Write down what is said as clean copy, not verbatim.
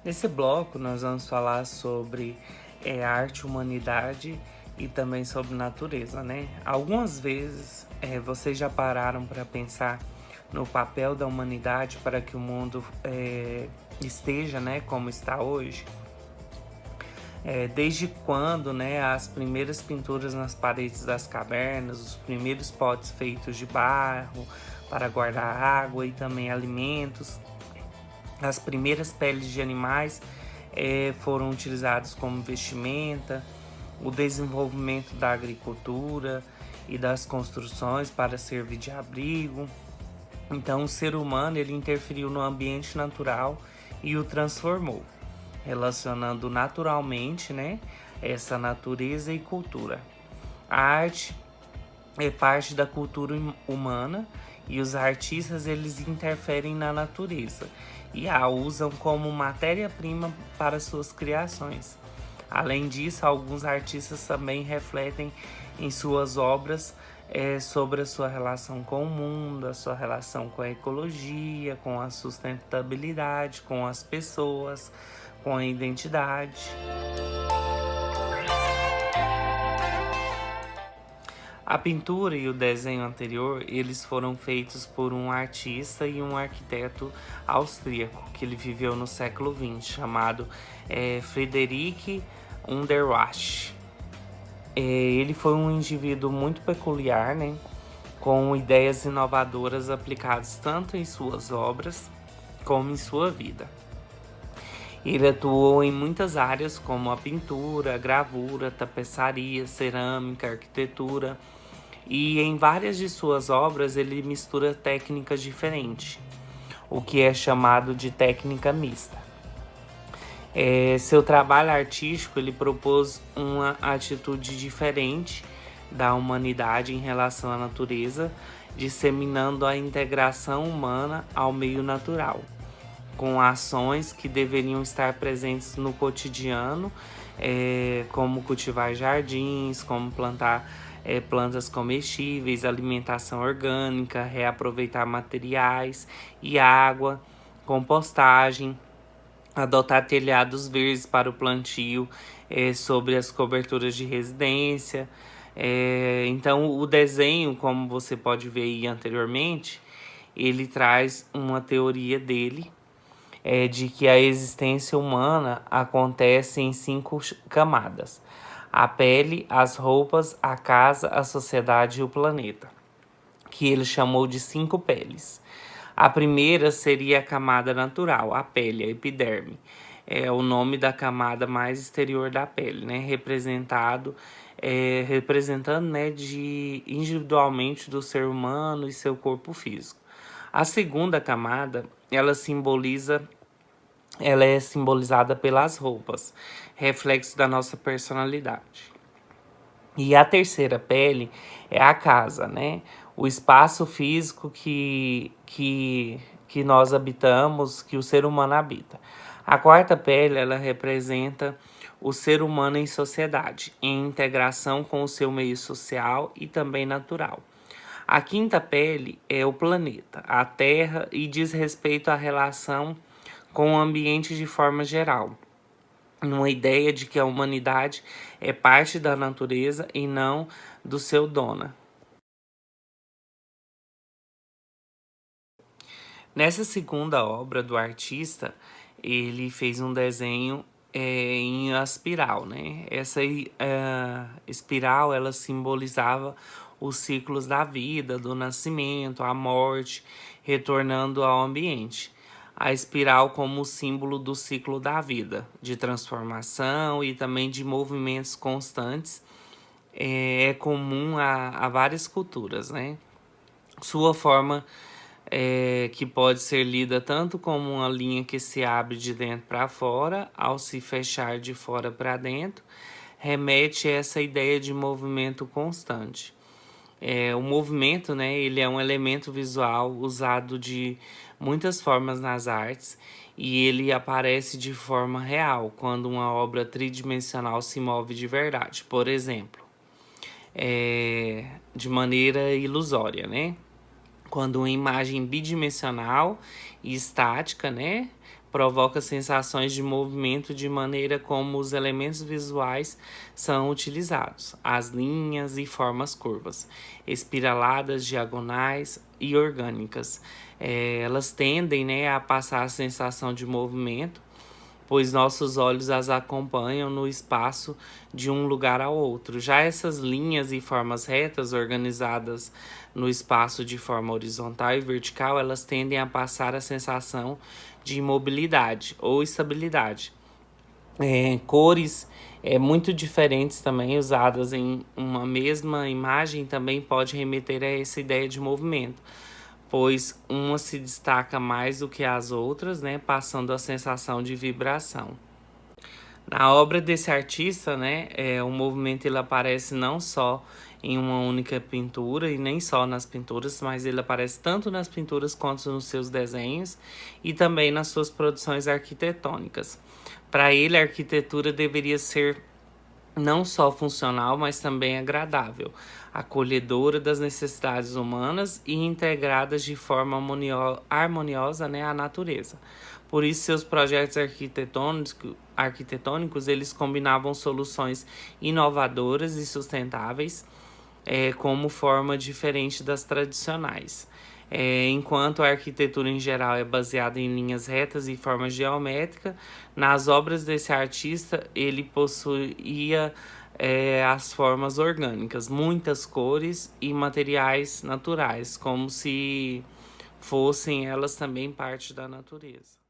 Nesse bloco, nós vamos falar sobre arte, humanidade e também sobre natureza, né? Algumas vezes vocês já pararam para pensar no papel da humanidade para que o mundo esteja, né, como está hoje? Desde quando, né, as primeiras pinturas nas paredes das cavernas, os primeiros potes feitos de barro para guardar água e também alimentos, as primeiras peles de animais foram utilizadas como vestimenta, o desenvolvimento da agricultura e das construções para servir de abrigo. Então, o ser humano ele interferiu no ambiente natural e o transformou, relacionando naturalmente, né, essa natureza e cultura. A arte é parte da cultura humana e os artistas eles interferem na natureza e a usam como matéria-prima para suas criações. Além disso, alguns artistas também refletem em suas obras sobre a sua relação com o mundo, a sua relação com a ecologia, com a sustentabilidade, com as pessoas, com a identidade. A pintura e o desenho anterior, eles foram feitos por um artista e um arquiteto austríaco, que ele viveu no século XX, chamado Friedrich Unterwasch. Ele foi um indivíduo muito peculiar, né, com ideias inovadoras aplicadas tanto em suas obras como em sua vida. Ele atuou em muitas áreas como a pintura, a gravura, tapeçaria, cerâmica, arquitetura, e em várias de suas obras ele mistura técnicas diferentes, o que é chamado de técnica mista. Seu trabalho artístico ele propôs uma atitude diferente da humanidade em relação à natureza, disseminando a integração humana ao meio natural, com ações que deveriam estar presentes no cotidiano, como cultivar jardins, como plantar plantas comestíveis, alimentação orgânica, reaproveitar materiais e água, compostagem, adotar telhados verdes para o plantio sobre as coberturas de residência. Então, o desenho, como você pode ver aí anteriormente, ele traz uma teoria dele de que a existência humana acontece em 5 camadas: a pele, as roupas, a casa, a sociedade e o planeta, que ele chamou de 5 peles. A primeira seria a camada natural, a pele, a epiderme. É o nome da camada mais exterior da pele, né? Representando, né, individualmente do ser humano e seu corpo físico. A segunda camada, ela é simbolizada pelas roupas, reflexo da nossa personalidade. E a terceira pele é a casa, né? O espaço físico que nós habitamos, que o ser humano habita. A quarta pele, ela representa o ser humano em sociedade, em integração com o seu meio social e também natural. A quinta pele é o planeta, a Terra, e diz respeito à relação com o ambiente de forma geral, numa ideia de que a humanidade é parte da natureza e não do seu dono. Nessa segunda obra do artista, ele fez um desenho em espiral, né? Essa espiral, ela simbolizava os ciclos da vida, do nascimento, a morte, retornando ao ambiente. A espiral como símbolo do ciclo da vida, de transformação e também de movimentos constantes, é comum a várias culturas, né? Sua forma que pode ser lida tanto como uma linha que se abre de dentro para fora, ao se fechar de fora para dentro, remete a essa ideia de movimento constante. O movimento, né, ele é um elemento visual usado de muitas formas nas artes e ele aparece de forma real quando uma obra tridimensional se move de verdade. Por exemplo, de maneira ilusória, né? Quando uma imagem bidimensional e estática, né, provoca sensações de movimento de maneira como os elementos visuais são utilizados, as linhas e formas curvas, espiraladas, diagonais e orgânicas. Elas tendem, né, a passar a sensação de movimento, pois nossos olhos as acompanham no espaço de um lugar ao outro. Já essas linhas e formas retas organizadas no espaço de forma horizontal e vertical, elas tendem a passar a sensação de imobilidade ou estabilidade. Cores muito diferentes também usadas em uma mesma imagem também pode remeter a essa ideia de movimento, pois uma se destaca mais do que as outras, né, passando a sensação de vibração. Na obra desse artista, né, o movimento ele aparece não só em uma única pintura e nem só nas pinturas, mas ele aparece tanto nas pinturas quanto nos seus desenhos e também nas suas produções arquitetônicas. Para ele, a arquitetura deveria ser não só funcional, mas também agradável, acolhedora das necessidades humanas e integradas de forma harmoniosa, né, à natureza. Por isso, seus projetos arquitetônicos eles combinavam soluções inovadoras e sustentáveis como forma diferente das tradicionais. Enquanto a arquitetura em geral é baseada em linhas retas e formas geométricas, nas obras desse artista ele possuía as formas orgânicas, muitas cores e materiais naturais, como se fossem elas também parte da natureza.